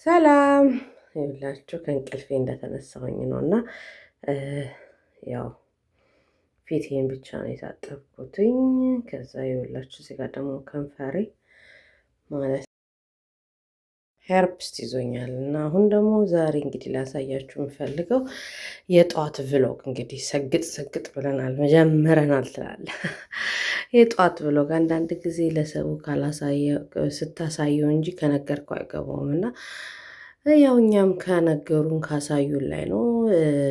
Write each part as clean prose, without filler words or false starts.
ሰላም ይብላችሁ ከእንቅልፌ እንደተነሳሁኝ ነው እና ያው ፊቴን ብቻ ነው የታጠብኩትኝ። ከዛ ይኸውላችሁ እዚህ ጋር ደግሞ ከንፈሬ ማለት ሄርፕስት ይዞኛል እና አሁን ደግሞ ዛሬ እንግዲህ ላሳያችሁ የምፈልገው የጧት ቭሎግ እንግዲህ ሰግጥ ብለናል ጀምረናል ትላለህ። የጧት ቭሎግ አንዳንድ ጊዜ ለሰው ስታሳየው እንጂ ከነገርከው አይገባውም እና ያው እኛም ከነገሩን ካሳዩን ላይ ነው።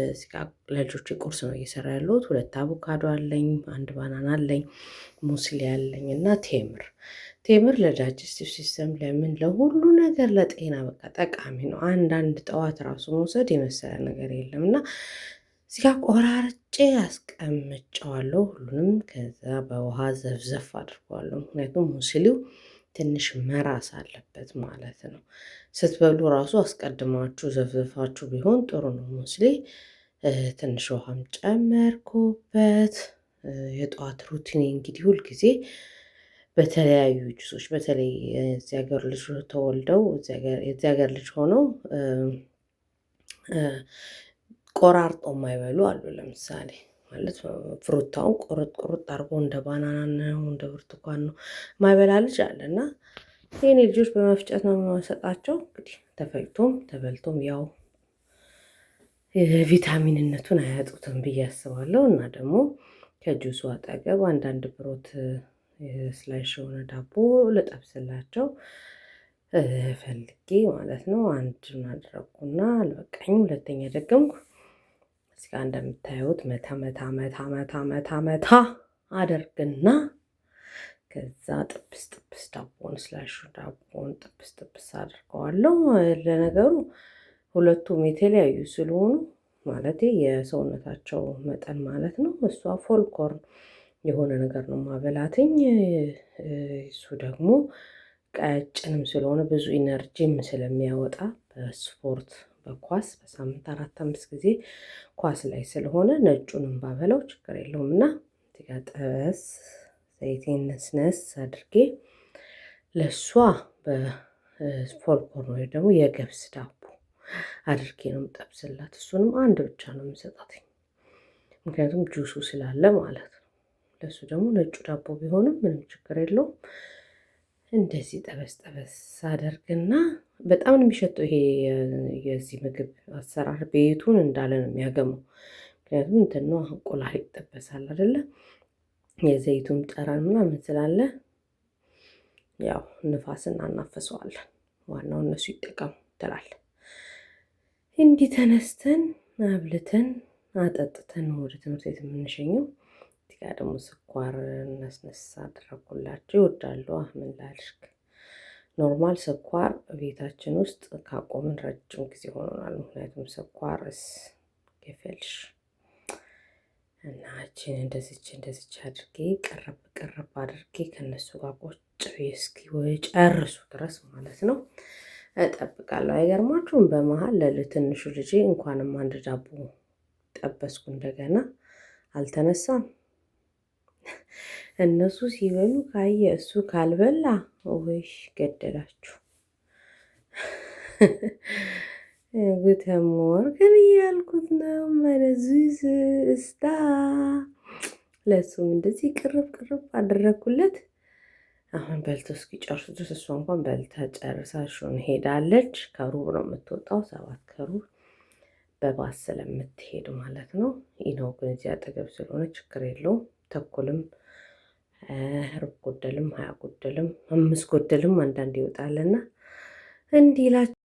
እዚህ ጋር ለልጆቼ ቁርስ ነው እየሰራ ያለሁት። 2 አቮካዶ አለኝ፣ 1 ባናና አለኝ፣ ሙስሊ አለኝ እና ቴምር ለዳይጀስቲቭ ሲስተም ለምን ለሁሉ ነገር ለጤና በቃ ጠቃሚ ነው። አንዳንድ ጠዋት ራሱ መውሰድ የመሰለ ነገር የለም እና እዚህ ጋር ቆራርጬ አስቀምጨዋለሁ ሁሉንም። ከዛ በውሃ ዘፍዘፍ አድርገዋለሁ ምክንያቱም ሙስሊው ትንሽ መራስ አለበት ማለት ነው። ስትበሉ ራሱ አስቀድማችሁ ዘፍዝፋችሁ ቢሆን ጥሩ ነው። ሙስሊ ትንሽ ውሃም ጨመርኩበት። የጠዋት ሩቲኔ እንግዲህ ሁል ጊዜ በተለያዩ ጁሶች በተለይ እዚህ ሀገር ልጅ ተወልደው የዚህ ሀገር ልጅ ሆነው ቆራርጦ የማይበሉ አሉ። ለምሳሌ ማለት ፍሩታውን ቁርጥ አድርጎ እንደ ባናና ነው እንደ ብርቱካን ነው የማይበላ ልጅ አለ እና የኔ ልጆች በመፍጨት ነው የምሰጣቸው። እንግዲህ ተፈጭቶም ተበልቶም ያው ቪታሚንነቱን አያጡትም ብዬ አስባለሁ። እና ደግሞ ከጁሱ አጠገብ አንዳንድ ብሮት ስላይሽ የሆነ ዳቦ ልጠብስላቸው ፈልጌ ማለት ነው። አንዱን አደረኩና አልበቃኝም፣ ሁለተኛ ደገምኩ። እዚህ ጋር እንደምታዩት መታ አደርግና ከዛ ጥብስ ዳቦን ስላሹ ዳቦን ጥብስ አድርገዋለሁ። ለነገሩ ሁለቱም የተለያዩ ስለሆኑ ማለቴ የሰውነታቸው መጠን ማለት ነው። እሷ ፎልኮርን የሆነ ነገር ነው ማበላትኝ። እሱ ደግሞ ቀጭንም ስለሆነ ብዙ ኢነርጂም ስለሚያወጣ በስፖርት በኳስ በሳምንት 4-5 ጊዜ ኳስ ላይ ስለሆነ ነጩንም ባበላው ችግር የለውም። እና እዚህ ጋር ጠበስ ዘይቴን ነስነስ አድርጌ ለሷ በፎልኮርን ወይ ደግሞ የገብስ ዳቦ አድርጌ ነው የምጠብስላት። እሱንም አንድ ብቻ ነው የምሰጣት ምክንያቱም ጁሱ ስላለ ማለት ነው። ለሱ ደግሞ ነጩ ዳቦ ቢሆንም ምንም ችግር የለውም። እንደዚህ ጠበስ አደርግና በጣም ነው የሚሸተው። ይሄ የዚህ ምግብ አሰራር ቤቱን እንዳለ ነው የሚያገመው። ምክንያቱም እንትን ነው እንቁላል ይጠበሳል አይደለ? የዘይቱም ጠረን ምናምን ስላለ ያው ንፋስን እናናፍሰዋለን። ዋናው እነሱ ይጠቀሙ ትላለህ። እንዲህ ተነስተን አብልተን አጠጥተን ወደ ትምህርት ቤት የምንሸኘው። እዚህ ጋር ደግሞ ስኳር ነስነስ አደረኩላቸው። ይወዳሉ። ምን ላድርግ፣ ኖርማል ስኳር ቤታችን ውስጥ ካቆምን ረጅም ጊዜ ሆኖናል። ምክንያቱም ስኳር ገፈልሽ እና እቺን እንደዚች አድርጌ ቀረብ አድርጌ ከነሱ ጋር ቁጭ ብዬ እስኪ ወይ ጨርሱ ድረስ ማለት ነው እጠብቃለሁ። አይገርማችሁም? በመሃል ለትንሹ ልጄ እንኳንም አንድ ዳቦ ጠበስኩ እንደገና አልተነሳም። እነሱ ሲበሉ ካየ እሱ ካልበላ ወይ ገደላችሁ። ጉተሞር ግን እያልኩት ነው መለዙዝ እስታ ለሱም እንደዚህ ቅርብ አደረኩለት። አሁን በልቶ እስኪጨርሱ ድረስ እሷ እንኳን በልታ ጨርሳሽውን ሄዳለች። ከሩብ ነው የምትወጣው፣ 7 ከሩብ በባስ ስለምትሄድ ማለት ነው። ይነው ግን እዚህ አጠገብ ስለሆነ ችግር የለውም። ተኩልም ሩብ ጎደልም 20 ጎደልም 5 ጎደልም አንዳንድ ይወጣልና እንዲህ